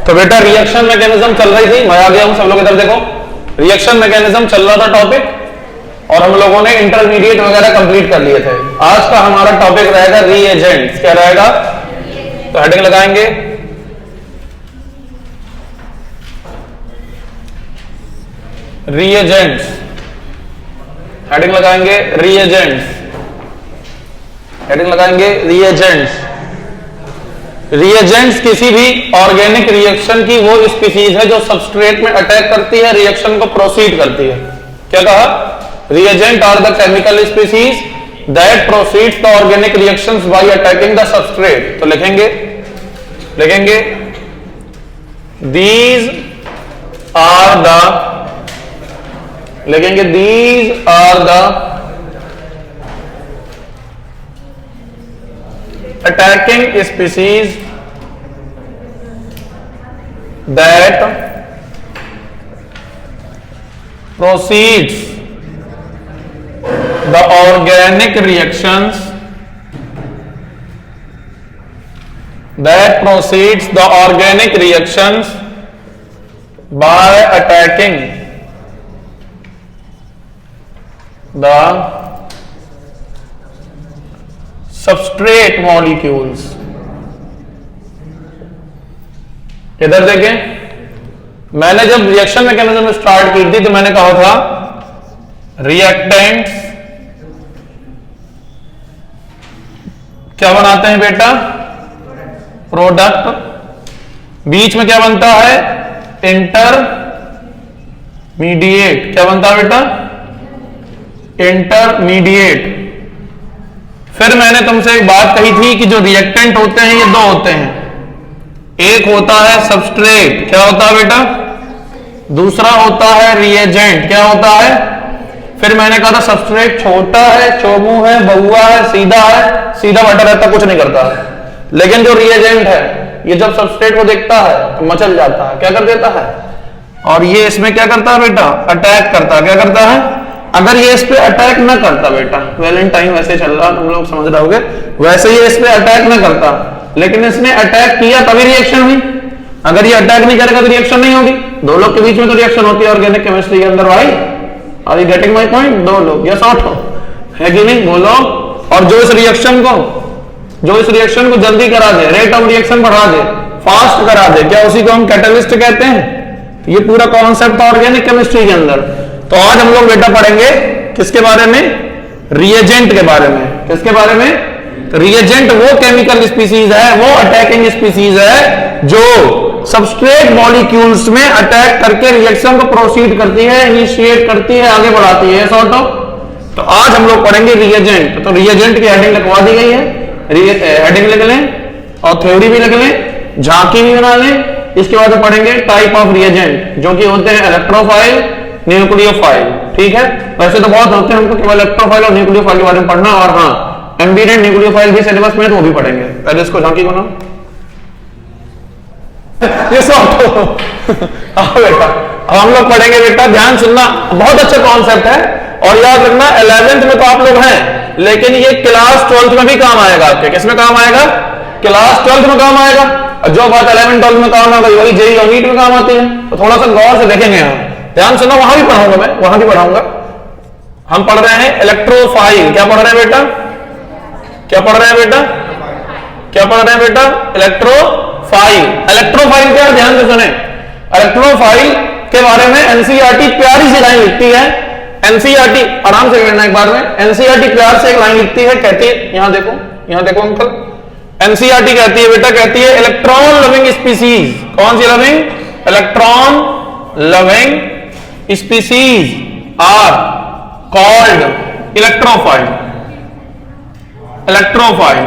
तो बेटा reaction mechanism चल रही थी, मैं आ गया हूं, सब लोग इधर देखो। रिएक्शन मैकेनिज्म चल रहा था टॉपिक, और हम लोगों ने इंटरमीडिएट वगैरह कंप्लीट कर लिए थे। आज का हमारा टॉपिक रहेगा रीएजेंट्स। क्या रहेगा? तो हेडिंग लगाएंगे रीएजेंट्स, हेडिंग लगाएंगे रीएजेंट्स, हेडिंग लगाएंगे रीएजेंट्स। रिएजेंट्स किसी भी ऑर्गेनिक रिएक्शन की वो स्पीसीज है जो सबस्ट्रेट में अटैक करती है, रिएक्शन को प्रोसीड करती है। क्या कहा? Reagent are the chemical species that proceeds the organic reactions by attacking the substrate. तो लिखेंगे these are the attacking species that proceeds the organic reactions by attacking the substrate molecules. इधर देखें, मैंने जब रिएक्शन मैकेनिज्म स्टार्ट की थी तो मैंने कहा था रिएक्टेंट्स क्या बनाते हैं बेटा? प्रोडक्ट। बीच में क्या बनता है? इंटरमीडिएट। क्या बनता है बेटा? इंटरमीडिएट। फिर मैंने तुमसे एक बात कही थी कि जो रिएक्टेंट होते हैं ये दो होते हैं, एक होता है सबस्ट्रेट। क्या होता है बेटा? दूसरा होता है रिएजेंट। क्या होता है? फिर मैंने कहा था सबस्ट्रेट छोटा है, चौमू है, बहुआ है, सीधा बैठा रहता, कुछ नहीं करता है। लेकिन जो रिएजेंट है ये जब सबस्ट्रेट को देखता है तो मचल जाता है, क्या कर देता है, और ये इसमें क्या करता है बेटा? अटैक करता है। क्या करता है? अगर ये इस पे अटैक ना करता बेटा, वैलेंटाइन वैसे चल रहा, तुम लोग समझ रहे होगे, वैसे ये इस पे अटैक ना करता, लेकिन इसने अटैक किया तभी रिएक्शन हुई। अगर ये अटैक नहीं करेगा तो रिएक्शन नहीं होगी। दो लोग के बीच में तो रिएक्शन होती है ऑर्गेनिक केमिस्ट्री के अंदर भाई। Are you getting my point? दो लोग, यस और नो, है कि नहीं? बोलो। और जो इस रिएक्शन को जल्दी करा दे, रेट ऑफ रिएक्शन बढ़ा दे, फास्ट करा दे, क्या उसी को हम कैटलिस्ट कहते हैं? ये पूरा कॉन्सेप्ट ऑर्गेनिक केमिस्ट्री के अंदर। तो आज हम लोग बेटा पढ़ेंगे किसके बारे में? रिएजेंट के बारे में। किसके बारे में? रिएजेंट वो केमिकल स्पीसीज है, वो अटैकिंग स्पीसीज है जो सबस्ट्रेट मॉलिक्यूल्स में अटैक करके रिएक्शन को प्रोसीड करती है, इनिशिएट करती है, आगे बढ़ाती है। Sort of. तो आज हम लोग पढ़ेंगे रिएजेंट। तो रिएजेंट की हेडिंग लिखवा दी गई है, हेडिंग लिख लें और थ्योरी भी लिख लें, झांकी भी बना लें। इसके बाद पढ़ेंगे टाइप ऑफ रिएजेंट, जो कि होते हैं इलेक्ट्रोफाइल, न्यूक्लियोफाइल। ठीक है, वैसे तो बहुत होते हैं, हमको केवल इलेक्ट्रोफाइल और न्यूक्लियोफाइल के बारे में पढ़ना। और हाँ, एम्बीडेंट न्यूक्लियोफाइल भी सिलेबस में, तो वो भी पढ़ेंगे। पहले इसको झांकी को ना ये सब बेटा अब हम लोग पढ़ेंगे बेटा, ध्यान सुनना, बहुत अच्छा कॉन्सेप्ट है। और याद रखना 11th में तो आप लोग हैं, लेकिन ये क्लास 12th में भी काम आएगा आपके। किसमें काम आएगा? क्लास 12th में काम आएगा। जो बात 11th 12th में काम आएगा वही जेईई और नीट में काम आती है। तो थोड़ा सा गौर से देखेंगे हम, ध्यान सुनो, वहां भी पढ़ाऊंगा मैं, वहां भी पढ़ाऊंगा। हम पढ़ रहे हैं इलेक्ट्रोफाइल। क्या पढ़ रहे हैं बेटा? क्या पढ़ रहे हैं बेटा? क्या पढ़ रहे हैं बेटा? इलेक्ट्रोफाइल। इलेक्ट्रोफाइल क्या? ध्यान से सुने, इलेक्ट्रोफाइल के बारे में एनसीईआरटी प्यारी सी लाइन लिखती है। एनसीईआरटी आराम से लेना एक बार में, एनसीईआरटी प्यार से एक लाइन लिखती है, कहती है, यहां देखो अंकल, एनसीईआरटी कहती है बेटा, कहती है इलेक्ट्रॉन लविंग स्पीसीज। कौन सी loving? Electron loving species are called electrophile. Electrophile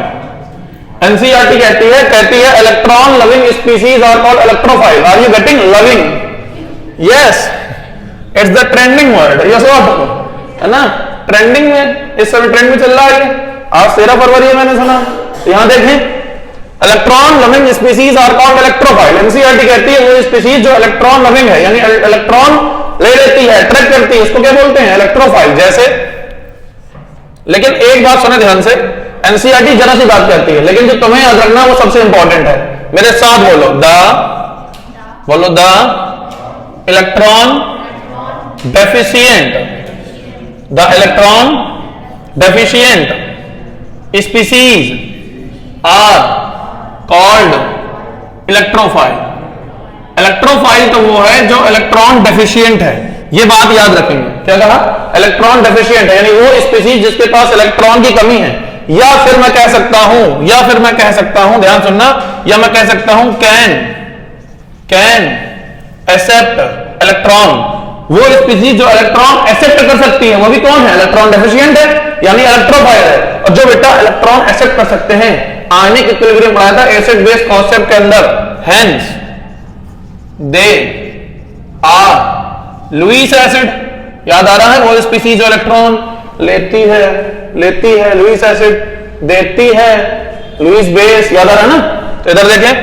NCERT कहती है electron loving species are called electrophile. Are you getting? Loving, yes, it's the trending word. Yes what है ना, ट्रेंडिंग में, इस समय ट्रेंड में चल रहा है। आज 13 फरवरी है, मैंने सुना। यहां देखें, electron loving species are called electrophile. NCERT कहती है वो स्पीसीज जो इलेक्ट्रॉन लविंग है, यानी इलेक्ट्रॉन ले लेती है, अट्रैक्ट करती है, उसको क्या बोलते हैं? इलेक्ट्रोफाइल। जैसे, लेकिन एक बात सुने ध्यान से, एनसीईआरटी जरा सी बात करती है, लेकिन जो तुम्हें याद रखना वो सबसे इंपॉर्टेंट है। मेरे साथ बोलो, द बोलो the electron deficient, the electron deficient species are called electrophile. Electrophile तो वो है जो इलेक्ट्रॉन डेफिशिएंट है, ये बात याद रखेंगे। क्या कहा? इलेक्ट्रॉन डेफिशिएंट है, यानी वो स्पीसीज जिसके पास इलेक्ट्रॉन की कमी है। या फिर मैं कह सकता हूं, ध्यान सुनना, या मैं कह सकता हूं कैन एक्सेप्ट इलेक्ट्रॉन, वो स्पीसीज जो इलेक्ट्रॉन एक्सेप्ट कर सकती है, वो भी कौन है? इलेक्ट्रॉन डेफिशिएंट है, यानी इलेक्ट्रोफाइल है। और जो बेटा इलेक्ट्रॉन एक्सेप्ट कर सकते हैं, आयनिक इक्विलिब्रियम पढ़ाया था एसिड बेस कॉन्सेप्ट के अंदर, hence they are Lewis acid. याद आ रहा है? वो स्पीसीज जो इलेक्ट्रॉन लेती है लुईस एसिड, देती है लुईस बेस। याद आ रहा है ना? तो इधर देखें,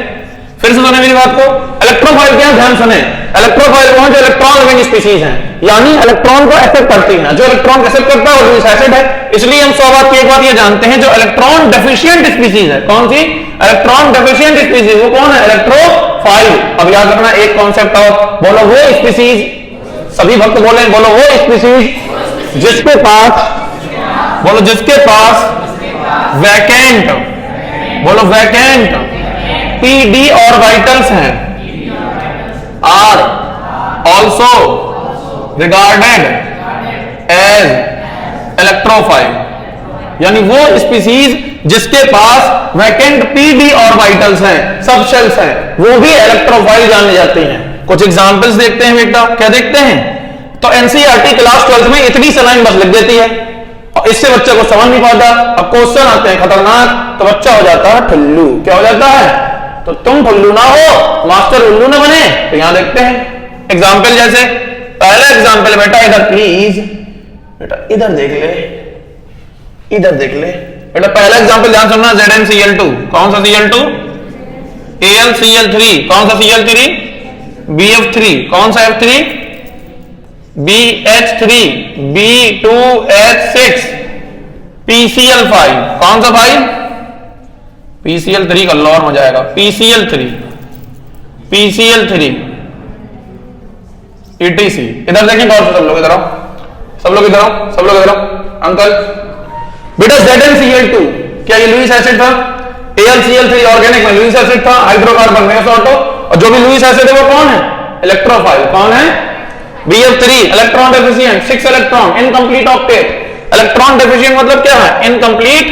फिर से सुने मेरी बात को। इलेक्ट्रोफाइल क्या? ध्यान सुने, इलेक्ट्रोफाइल कौन? जो इलेक्ट्रॉन लिविंग स्पीसीज हैं, यानी इलेक्ट्रॉन को एक्सेप्ट करती हैं। जो इलेक्ट्रॉन एक्सेप्ट करता है वो लुईस एसिड है। इसलिए हम 100 बात की एक बात ये जानते हैं, जो इलेक्ट्रॉन डेफिशिएंट स्पीसीज है, कौन सी? इलेक्ट्रॉन डेफिशिएंट स्पीसीज, वो कौन है? इलेक्ट्रोफाइल। अब याद रखना एक कॉन्सेप्ट और, बोलो वो स्पीसीज, सभी भक्त बोले, बोलो वो स्पीसीज जिसके पास, बोलो जिसके पास वैकेंट, बोलो वैकेंट पीडी ऑर्बिटल्स हैं, are also regarded as electrophile. यानी वो स्पीसीज जिसके पास वैकेंट पीडी ऑर्बिटल्स हैं, सब शेल्स हैं, वो भी इलेक्ट्रोफाइल जाने जाते हैं। कुछ एग्जांपल्स देखते हैं बेटा, क्या देखते हैं? तो एनसीईआरटी क्लास 12 में इतनी सी लाइन बस लिख देती है और इससे बच्चे को समझ नहीं पाता। अब क्वेश्चन आते हैं खतरनाक, तो बच्चा हो जाता है ठुल्लू। क्या हो जाता है? तो तुम ठुल्लू ना हो, मास्टर उल्लू ना बने। तो यहां देखते हैं एग्जाम्पल, जैसे पहला एग्जाम्पल बेटा, इधर प्लीज बेटा, इधर देख ले, इधर देख ले बेटा। पहला एग्जाम्पल ध्यान सुनना, ZnCl2, कौन सा Cl2? AlCl3, कौन सा Cl3? BF3, कौन सा F3? BH3, B2H6, PCl5, कौन सा भाई? PCl3 का लॉर हो जाएगा, PCl3, ETC। इधर देखें गौर से, सब लोग इधर आओ, सब लोग इधर आओ, सब लोग इधर आओ। अंकल बेटा ZnCl2 क्या ये लुईस एसिड था? AlCl3 ऑर्गेनिक में लुईस एसिड था, हाइड्रोकार्बन में ऑटो। और जो भी लुईस एसिड है वो कौन है? इलेक्ट्रोफाइल। कौन है? BF3 electron deficient, 6 electron, incomplete octet. Electron deficient मतलब क्या है? इनकम्प्लीट,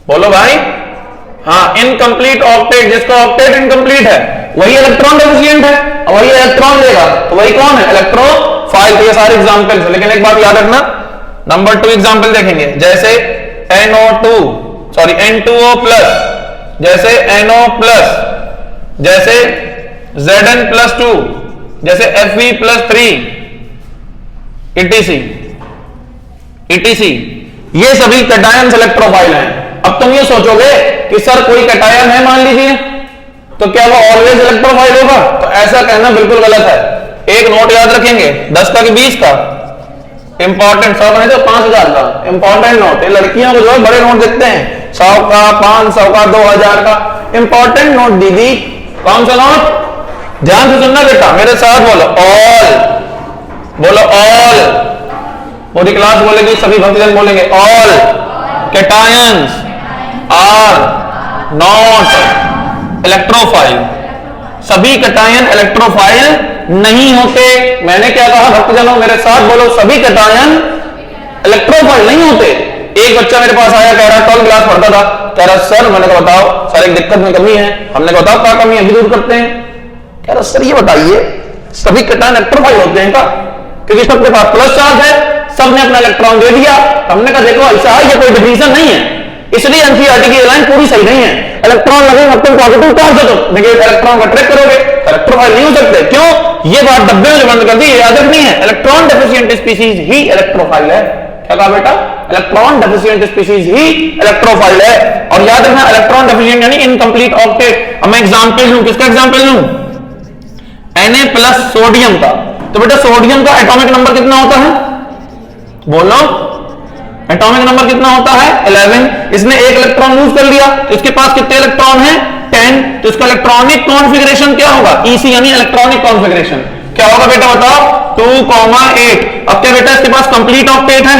बोलो भाई, हाँ, इनकम्प्लीट ऑक्टेट, जिसका ऑक्टेट इनकम्प्लीट है वही इलेक्ट्रॉन डेफिशिएंट है, और वही इलेक्ट्रॉन लेगा, तो वही कौन है? इलेक्ट्रोफाइल। तो ये सारे एग्जांपल्स है, लेकिन एक बात याद रखना, नंबर 2 एग्जांपल देखेंगे, जैसे N2O+, जैसे NO+, जैसे Zn+2, जैसे Fe+3, etc। ये सभी कैटायंस इलेक्ट्रोफाइल हैं। अब तुम ये सोचोगे कि सर कोई कैटायन है मान लीजिए, तो क्या वो ऑलवेज इलेक्ट्रोफाइल होगा? तो ऐसा कहना बिल्कुल गलत है। एक नोट याद रखेंगे, 10 का कि 20 का, इंपॉर्टेंट, 100 का नहीं तो 5000 का इंपॉर्टेंट नोट। ये लड़कियों को जो है बड़े नोट देखते हैं, 100 का, 500 का, 2000 का। इंपॉर्टेंट नोट दीदी, कौन सा नोट? ध्यान से सुनना बेटा, मेरे साथ बोलो ऑल, बोलो ऑल। पूरी क्लास बोलेगी, सभी भक्तजन बोलेंगे all cations are not electrophile. सभी कैटायन इलेक्ट्रोफाइल नहीं होते। मैंने क्या कहा भक्तजनों, मेरे साथ बोलो, सभी कैटायन इलेक्ट्रोफाइल नहीं होते। एक बच्चा मेरे पास आया, कह रहा 12th क्लास पढ़ता था, कह रहा सर, मैंने कहा बताओ सर एक दिक्कत में कमी है। हमने कहा बताओ क्या कमी है, अभी दूर करते हैं। कह रहा सर ये बताइए, सभी कैटायन इलेक्ट्रोफाइल होते हैं क्या? क्योंकि सबके पास प्लस चार्ज है, सबने अपना इलेक्ट्रॉन दे दिया। हमने कहा देखो ऐसा है, ये कोई डिफिनेशन नहीं है, इसलिए एनसीईआरटी की लाइन पूरी सही नहीं है। इलेक्ट्रॉन लगेगा तुम पॉजिटिव कौन सा, तो नेगेटिव इलेक्ट्रॉन का ट्रैक करोगे, इलेक्ट्रोफाइल नहीं हो सकते। क्यों? ये बात डब्बे में बंद कर दी, याद रखनी है। इलेक्ट्रॉन डेफिशिएंट स्पीसीज ही इलेक्ट्रोफाइल है। क्या कहा बेटा? इलेक्ट्रॉन डेफिशिएंट स्पीसीज ही इलेक्ट्रोफाइल है। और याद रखना, इलेक्ट्रॉन डेफिशिएंट यानी इनकम्प्लीट ऑक्टेट। अब मैं एग्जांपल लूं, किसका एग्जांपल लूं? Na+ सोडियम का। तो बेटा सोडियम का एटॉमिक नंबर कितना होता है? बोलो, एटॉमिक नंबर कितना होता है? 11। इसने एक इलेक्ट्रॉन लूज कर लिया, तो इसके पास कितने इलेक्ट्रॉन हैं? 10, तो इसका इलेक्ट्रॉनिक कॉन्फ़िगरेशन क्या होगा? EC यानी इलेक्ट्रॉनिक कॉन्फ़िगरेशन क्या होगा बेटा बताओ? 2,8। अब क्या बेटा इसके पास कंप्लीट ऑक्टेट है?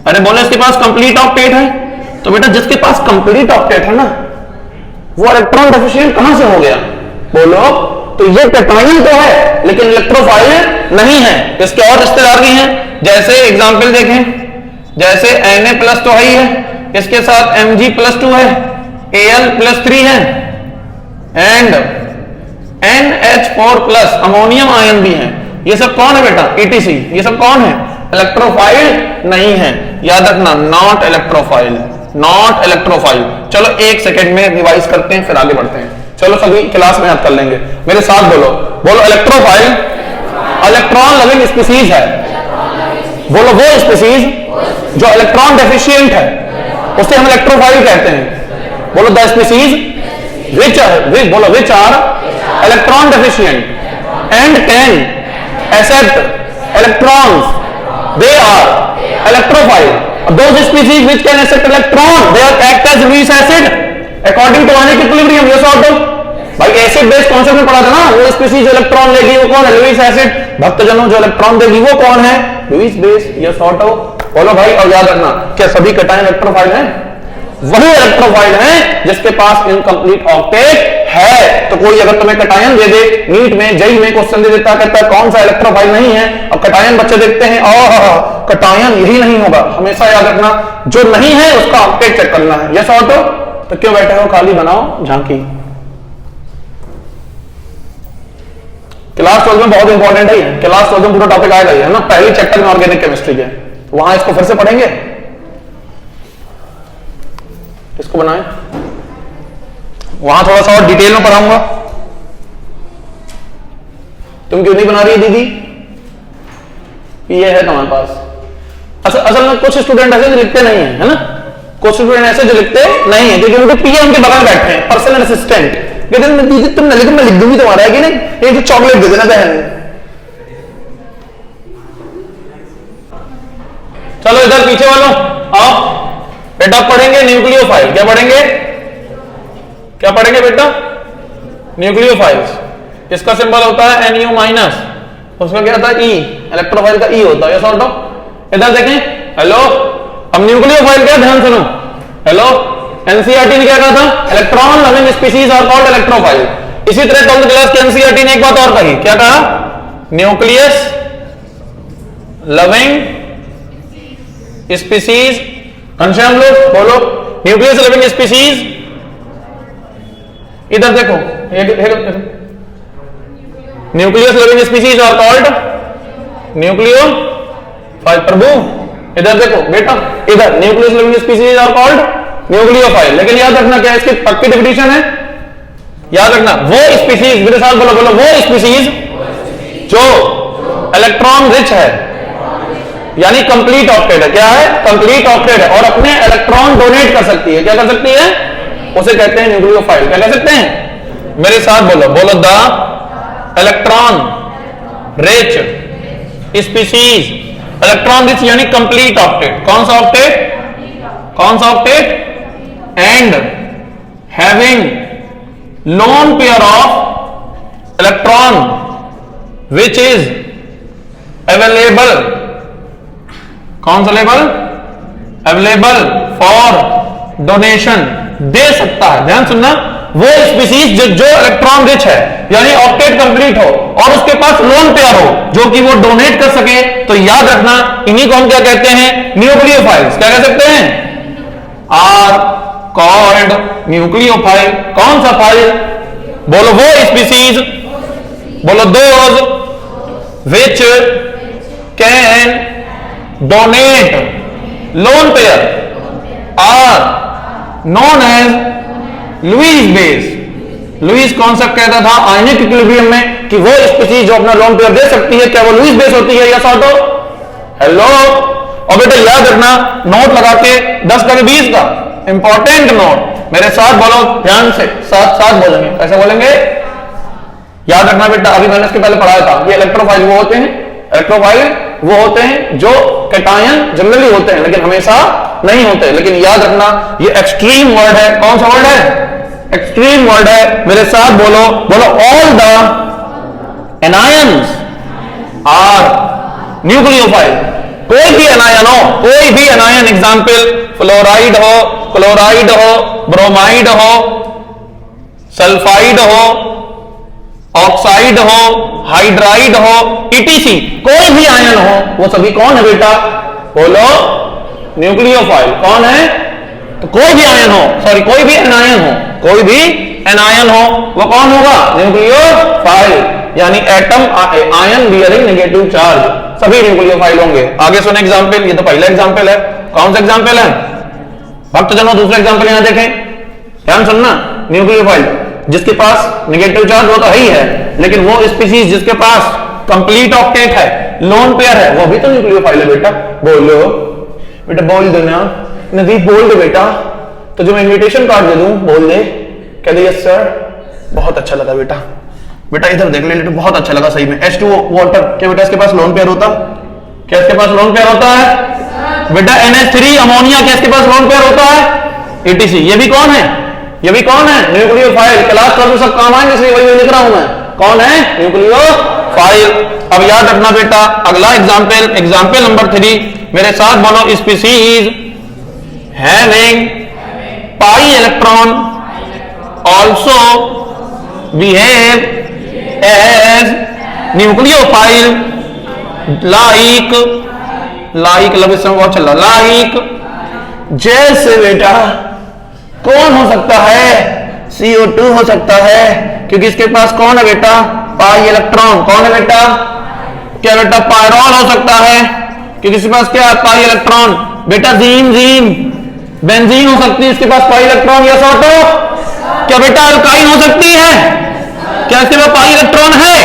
अरे बोलो इसके पास कंप्लीट ऑक्टेट है। तो बेटा जिसके पास कंप्लीट ऑक्टेट है ना वो इलेक्ट्रॉन डेफिशिएंट कहां से हो गया? बोलो। तो ये कैटायन तो है लेकिन इलेक्ट्रोफाइल नहीं है। इसके और रिश्तेदार भी हैं, जैसे एग्जांपल देखें, जैसे Na+ तो है, इसके साथ Mg+2 है, Al+3 है एंड NH4+ अमोनियम आयन भी है। ये सब कौन है बेटा? ETC। ये सब कौन है? इलेक्ट्रोफाइल नहीं है, याद रखना, नॉट इलेक्ट्रोफाइल, नॉट इलेक्ट्रोफाइल। चलो एक सेकंड में रिवाइज करते हैं फिर आगे बढ़ते हैं। चलो सभी क्लास में याद कर लेंगे, मेरे साथ बोलो। बोलो इलेक्ट्रोफाइल इलेक्ट्रॉन लविंग स्पीसीज है। बोलो वो स्पीसीज जो इलेक्ट्रॉन डेफिशिएंट है उसे हम इलेक्ट्रोफाइल कहते हैं। बोलो द स्पीसीज विच बोलो which are electron deficient and can accept electrons they are electrophile. Those species which can accept electron they are act as Lewis acid according to ionic equilibrium. ये sort भाई acid base concept में पढ़ा था ना। वो species जो electron लेगी वो कौन है? Lewis acid. भक्तजनों जो इलेक्ट्रॉन देगी वो कौन है? Lewis base. ये सॉर्ट बोलो भाई। और याद रखना क्या सभी कैटायन इलेक्ट्रोफाइल हैं? वही इलेक्ट्रोफाइल हैं जिसके पास इनकम्प्लीट ऑक्टेट है। तो कोई अगर तुम्हें कैटायन दे दे, नीट में जेई में क्वेश्चन दे देता, कहता है कौन सा इलेक्ट्रोफाइल नहीं है। अब कैटायन बच्चे देखते हैं और कैटायन यही नहीं होगा। हमेशा याद रखना जो नहीं है उसका ऑक्टेट चेक करना है। Yes auto. तो क्यों बैठे हो? खाली बनाओ झांकी। क्लास 12 में बहुत इंपॉर्टेंट है। क्लास 12 में पूरा टॉपिक आएगा है ना, पहले चैप्टर में ऑर्गेनिक केमिस्ट्री के, वहां इसको फिर से पढ़ेंगे। इसको बनाएं, वहां थोड़ा सा और डिटेल में पढ़ाऊंगा। तुम क्यों नहीं बना रही है दीदी? ये है तुम्हारे पास। असल में कुछ स्टूडेंट ऐसे जो लिखते नहीं है ना, कुछ स्टूडेंट ऐसे जो लिखते नहीं है क्योंकि उनके पीए उनके बगल बैठे हैं, पर्सनल असिस्टेंट। कहते हैं दीदी तुम न लिखो, मैं लिख दूंगी तुम्हारा है कि नहीं, एक तो चॉकलेट दे देना बहन। चलो इधर पीछे वालों आओ बेटा, पढ़ेंगे न्यूक्लियोफाइल। क्या पढ़ेंगे? क्या पढ़ेंगे बेटा? न्यूक्लियोफाइल्स। इसका सिंबल होता है Nu-, उसका क्या था? E। इलेक्ट्रोफाइल का E होता है। सॉर्ट ऑफ इधर देखें। हेलो, अब न्यूक्लियोफाइल क्या? ध्यान सुनो। हेलो, एनसीईआरटी ने क्या कहा था? Electron loving species are called electrophile. इसी तरह 12th क्लास के एनसीईआरटी ने एक बात और कही। क्या कहा? Nucleus loving species. घनश्याम लोग बोलो न्यूक्लियस लविंग स्पीसीज। इधर देखो, nucleus loving species are called nucleophile. प्रभु इधर देखो बेटा, इधर nucleus living species are called nucleophile. लेकिन याद रखना क्या इसकी पक्की डेफिनेशन है? याद रखना वो स्पीसीज, मेरे साथ बोलो, बोलो वो स्पीसीज जो इलेक्ट्रॉन रिच है यानी कंप्लीट ऑक्टेट है। क्या है? कंप्लीट ऑक्टेट है और अपने इलेक्ट्रॉन डोनेट कर सकती है। क्या कर सकती है? उसे कहते हैं न्यूक्लियोफाइल। क्या कह सकते हैं? मेरे साथ बोलो, बोलो the electron rich species. Electron rich यानी कंप्लीट ऑक्टेट। कौन सा ऑक्टेट? कौन सा octet? And having lone pair of electron which is available. कौन सा लेवल? Available for donation. दे सकता है। ध्यान सुनना, वो स्पीसीज जो इलेक्ट्रॉन रिच है यानी ऑक्टेट कंप्लीट हो और उसके पास लोन पेयर हो जो कि वो डोनेट कर सके। तो याद रखना इन्हीं को हम क्या कहते हैं? न्यूक्लियोफाइल्स। क्या कह सकते हैं? Are called nucleophile. कौन सा फाइल? बोलो वो स्पीसीज, बोलो those which can donate lone pair are known as Lewis base. Lewis concept कहता था आयनिक इक्विलिब्रियम में कि वो स्पीसीज जो अपना लोन पेयर दे सकती है क्या वो लुईस बेस होती है? Yes auto. हेलो, और बेटा याद रखना नोट लगा के 10 का 20 का इंपॉर्टेंट नोट। मेरे साथ बोलो, ध्यान से साथ साथ बोलेंगे। कैसे बोलेंगे? याद रखना बेटा, अभी मैंने इसके पहले पढ़ाया था, ये इलेक्ट्रोफाइल वो होते हैं, इलेक्ट्रोफाइल वो होते हैं जो कैटायन जनरली होते हैं लेकिन हमेशा नहीं होते। लेकिन याद रखना ये एक्सट्रीम वर्ड है। कौन सा वर्ड है? एक्सट्रीम वर्ड है, मेरे साथ बोलो, बोलो all the anions are nucleophile. कोई भी एनायन हो, कोई भी एनायन, एग्जाम्पल फ्लोराइड हो, क्लोराइड हो, ब्रोमाइड हो, सल्फाइड हो, ऑक्साइड हो, हाइड्राइड हो, ईटीसी, कोई भी आयन हो, वो सभी कौन है बेटा? बोलो न्यूक्लियोफाइल। कौन है? तो कोई भी आयन हो, सॉरी कोई भी एनायन हो, कोई भी एनायन हो, वो कौन होगा? न्यूक्लियोफाइल। यानी atom ion bearing negative charge, सभी न्यूक्लियोफाइल होंगे। आगे सुने एग्जाम्पल, ये तो पहला एग्जाम्पल है। कौन सा एग्जाम्पल है भक्तजनों? दूसरा एग्जाम्पल यहां देखें, ध्यान सुनना। न्यूक्लियोफाइल जिसके पास नेगेटिव चार्ज वो तो है ही है, लेकिन वो स्पीशीज जिसके पास कंप्लीट ऑक्टेट है, लोन पेयर है, वो भी तो न्यूक्लियोफाइल है बेटा। बोलो बेटा, बोल दो ना नदीप, बोल दो बेटा। तो जो मैं इन्विटेशन कार्ड दे दूं, बोल दे, कह दे यस सर, बहुत अच्छा लगा बेटा। बेटा इधर देख ले, बहुत अच्छा लगा सही में। H2O वाटर, क्या बेटा इसके पास लोन पेयर होता? क्या इसके पास लोन पेयर होता है? बेटा NH3 अमोनिया, क्या इसके पास लोन पेयर होता है? ETC, ये भी कौन है? ये भी कौन है? न्यूक्लियोफाइल। क्लास 12 में सब काम आएंगे, इसलिए वही लिख रहा हूं मैं। कौन है? न्यूक्लियोफाइल। अब याद रखना बेटा, अगला एग्जाम्पल, एग्जाम्पल नंबर 3, मेरे साथ बोलो, species having pi electron also behave as nucleophile like, like लब इसमें बहुत चल रहा, लाइक जैसे बेटा कौन हो सकता है? CO2 हो सकता है, क्योंकि इसके पास कौन है बेटा? Pi electron. कौन है बेटा? क्या बेटा? पायरॉल हो सकता है, क्योंकि इसके पास क्या है? Pi electron. बेटा जीन बेंजीन हो सकती है, इसके पास पाई इलेक्ट्रॉन। Yes auto? क्या बेटा अल्काइन हो सकती है? क्या इसके पास पाई इलेक्ट्रॉन है?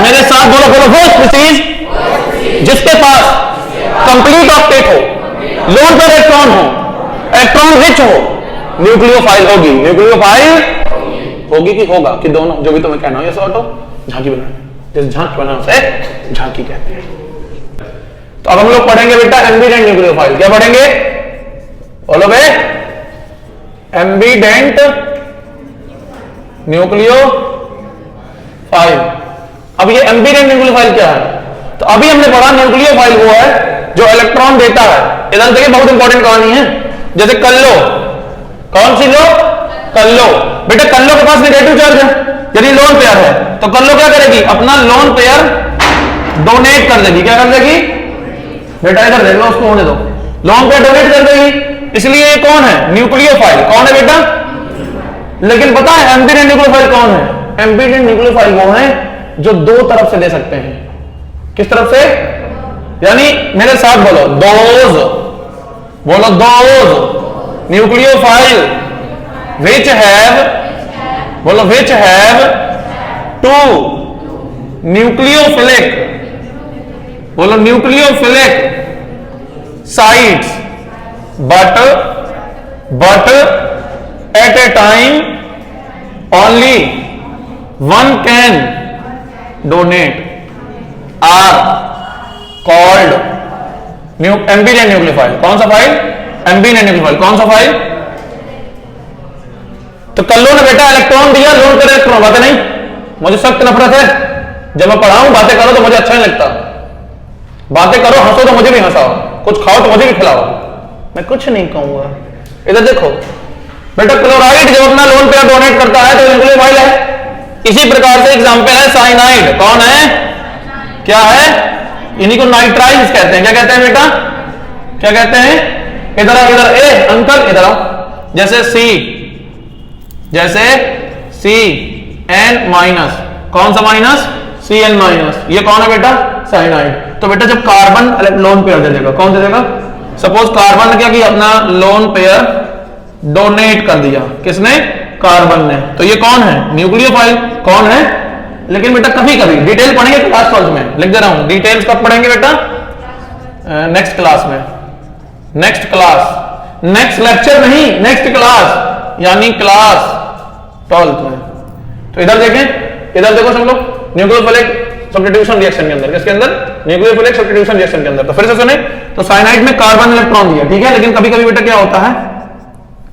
मेरे साथ बोलो, बोलो वो स्पीशीज जिसके पास कंप्लीट ऑक्टेट हो, लोन पर इलेक्ट्रॉन हो, इलेक्ट्रॉन रिच हो, न्यूक्लियोफाइल होगी। न्यूक्लियोफाइल होगी कि होगा कि दोनों, जो भी तुम्हें कहना हो। Yes auto? झांकी बनाना, जिस झांकी बनाना उसे झांकी कहते हैं। तो अब हम लोग पढ़ेंगे बेटा एम्बिडेंट न्यूक्लियोफाइल। क्या पढ़ेंगे? बोलो बे, एम्बिडेंट न्यूक्लियोफाइल। अब ये एम्बिडेंट न्यूक्लियोफाइल क्या है? तो अभी हमने पढ़ा न्यूक्लियोफाइल वो है जो इलेक्ट्रॉन देता है। इधर देखिए बहुत इंपॉर्टेंट कहानी है। जैसे कल्लो, कौन सी लो? कल्लो। बेटा कल्लो के पास नेगेटिव चार्ज है, यदि लोन पेयर है, तो कल्लो क्या करेगी? अपना लोन पेयर डोनेट कर देगी। क्या कर देगी? बेटा इधर देख लो, उसको होने दो, लोन पेयर डोनेट कर देगी। इसलिए ये कौन है? न्यूक्लियोफाइल। कौन है बेटा? लेकिन पता है एम्बिडेंट न्यूक्लियोफाइल कौन है? एम्बिडेंट न्यूक्लियोफाइल वो है जो दो तरफ से दे सकते हैं। किस तरफ से? यानी मेरे साथ बोलो, दोज, बोलो दोज न्यूक्लियोफाइल which have, बोलो which have two nucleophilic, बोलो nucleophilic sites but at a time only one can donate are called ambient nucleophile. कौन सा फाइल? Ambient nucleophile. कौन सा फाइल? तो कल्लो ने बेटा इलेक्ट्रॉन दिया, लोन कर इलेक्ट्रॉन। बातें नहीं, मुझे सख्त नफरत है जब मैं पढ़ाऊं, बातें करो तो मुझे अच्छा नहीं लगता। बातें करो, हंसो तो मुझे भी हंसाओ, कुछ खाओ तो मुझे भी खिलाओ, मैं कुछ नहीं कहूंगा। इधर देखो बेटा, क्लोराइड जब अपना लोन पेयर डोनेट करता है तो न्यूक्लियोफाइल है। इसी प्रकार से एग्जांपल है साइनाइड। कौन है? क्या है? इन्हीं को नाइट्राइल्स कहते हैं। क्या कहते हैं बेटा? क्या कहते हैं? इधर आओ, इधर ए अंकल इधर आओ। जैसे सी, जैसे CN माइनस, कौन सा माइनस? CN minus. ये कौन है बेटा? साइनाइड। तो बेटा जब कार्बन लोन पेयर दे देगा, कौन दे देगा? सपोज कार्बन ने क्या किया? अपना लोन पेयर डोनेट कर दिया। किसने? कार्बन ने। तो ये कौन है? न्यूक्लियोफाइल। कौन है? लेकिन बेटा कभी कभी डिटेल पढ़ेंगे क्लास 12 में, लिख दे रहा हूं। डिटेल्स कब पढ़ेंगे बेटा? नेक्स्ट क्लास में, नेक्स्ट क्लास, नेक्स्ट लेक्चर नहीं, नेक्स्ट क्लास, यानी क्लास 12 में। तो इधर देखें, इधर देखो सब लोग, न्यूक्लियोफिलिक सब्स्टिट्यूशन रिएक्शन के अंदर, किसके अंदर? न्यूक्लियोफिलिक सब्स्टिट्यूशन रिएक्शन के अंदर। तो फिर से सुने, तो साइनाइड में कार्बन इलेक्ट्रॉन दिया, ठीक है, लेकिन कभी कभी बेटा क्या होता है?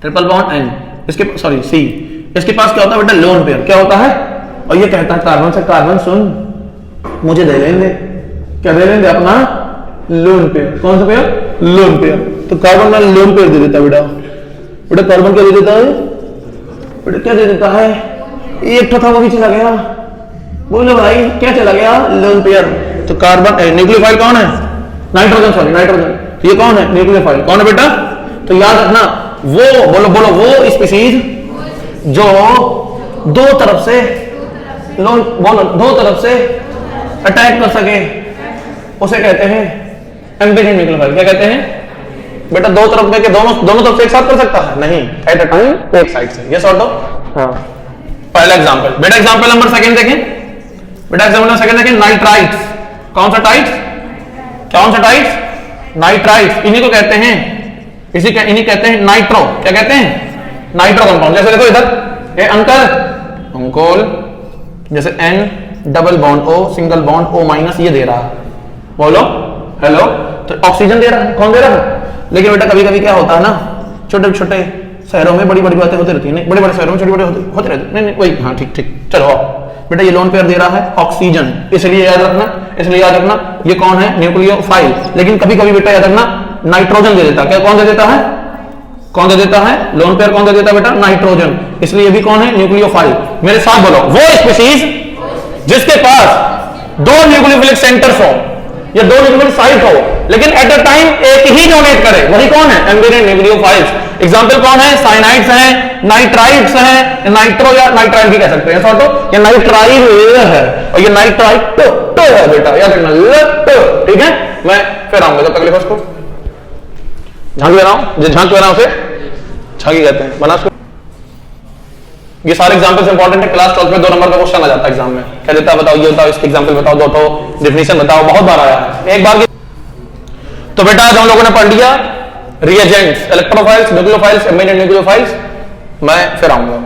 ट्रिपल बॉन्ड N, इसके सॉरी C, इसके पास क्या होता है बेटा, लोन पेयर। क्या होता है, और ये कहता है कार्बन से, कार्बन सुन मुझे दे लेंगे, क्या दे लेंगे, अपना लोन पेयर। कौन सा पेयर, लोन पेयर। तो कार्बन में लोन पेयर दे देता है बेटा। बेटा कार्बन क्या दे देता है, बेटा क्या दे देता है, एक था वो भी चला गया, बोलो भाई क्या चला गया, लोन पेयर। तो कार्बन न्यूक्लियोफाइल कौन है, नाइट्रोजन, सॉरी नाइट्रोजन। तो ये कौन है, न्यूक्लियोफाइल। कौन है बेटा, तो याद रखना वो, बोलो बोलो, वो स्पीशीज जो दो तरफ से लोन, बोलो दो तरफ से अटैक कर सके, उसे कहते हैं एम्बिडेंट न्यूक्लियोफाइल। क्या कहते हैं बेटा, दो तरफ में के दोनों तरफ से एक साथ कर सकता है, नहीं, एट अ टाइम एक साइड से। ये सॉर्ट ऑफ, हाँ। पहला एग्जांपल बेटा, एग्जांपल नंबर सेकंड देखें बेटा, एग्जांपल नंबर सेकंड देखें, नाइट्राइट्स। कौन सा टाइट्स, कौन सा टाइट्स, नाइट्राइट्स। इन्हीं को कहते हैं, इन्हीं कहते हैं नाइट्रो, क्या कहते हैं, नाइट्रो कंपाउंड। जैसे देखो इधर, ये अंकल अंकोल, जैसे N double bond O single bond O minus, ये दे रहा है, बोलो हेलो, तो ऑक्सीजन दे रहा है, कौन दे रहा है। लेकिन बेटा कभी कभी क्या होता है ना, छोटे छोटे शहरों में बड़ी बड़ी बातें होती रहती है, नहीं बड़े बड़े शहरों में छोटी बड़ी होते रहती, नहीं वही, हाँ ठीक ठीक, चलो बेटा ये लोन पेयर दे रहा है ऑक्सीजन, इसलिए याद रखना, इसलिए याद रखना ये कौन है, न्यूक्लियोफाइल। लेकिन कभी कभी बेटा याद रखना नाइट्रोजन दे देता है। क्या कौन दे देता है, कौन दे देता है, लोन पेयर कौन दे देता है बेटा, नाइट्रोजन। इसलिए ये भी कौन है, न्यूक्लियोफाइल। मेरे साथ बोलो, वो स्पीशीज जिसके पास दो न्यूक्लियोफिलिक सेंटर्स हो या दो न्यूक्लियोफिलिक साइट हो, लेकिन एट अ टाइम एक ही डोनेट करे, वही कौन है, एम्बिडेंट न्यूक्लियोफाइल्स। एग्जांपल कौन है, साइनाइड्स हैं, नाइट्राइट्स हैं, नाइट्रो या नाइट्राइल भी कह सकते हैं, सॉर्ट ऑफ, ये नाइट्राइल है और ये नाइट्राइट तो है बेटा, याद रखना, ठीक है। मैं फिर आऊंगा, जब तक लिखो उसको, झांकी दे रहा हूं, जो झांक दे रहा हूं उसे झांकी कहते हैं, बना उसको। ये सारे एग्जांपल्स इंपॉर्टेंट है, क्लास 12 में 2 नंबर का क्वेश्चन आ जाता है एग्जाम में, क्या देता है बताओ, ये बताओ, इसके एग्जांपल बताओ, दो तो डेफिनेशन बताओ, बहुत बार आया है एक बार की। तो बेटा आज हम लोगों ने पढ़ लिया reagents, electrophiles, nucleophiles, ambient nucleophiles. मैं फिर आऊंगा।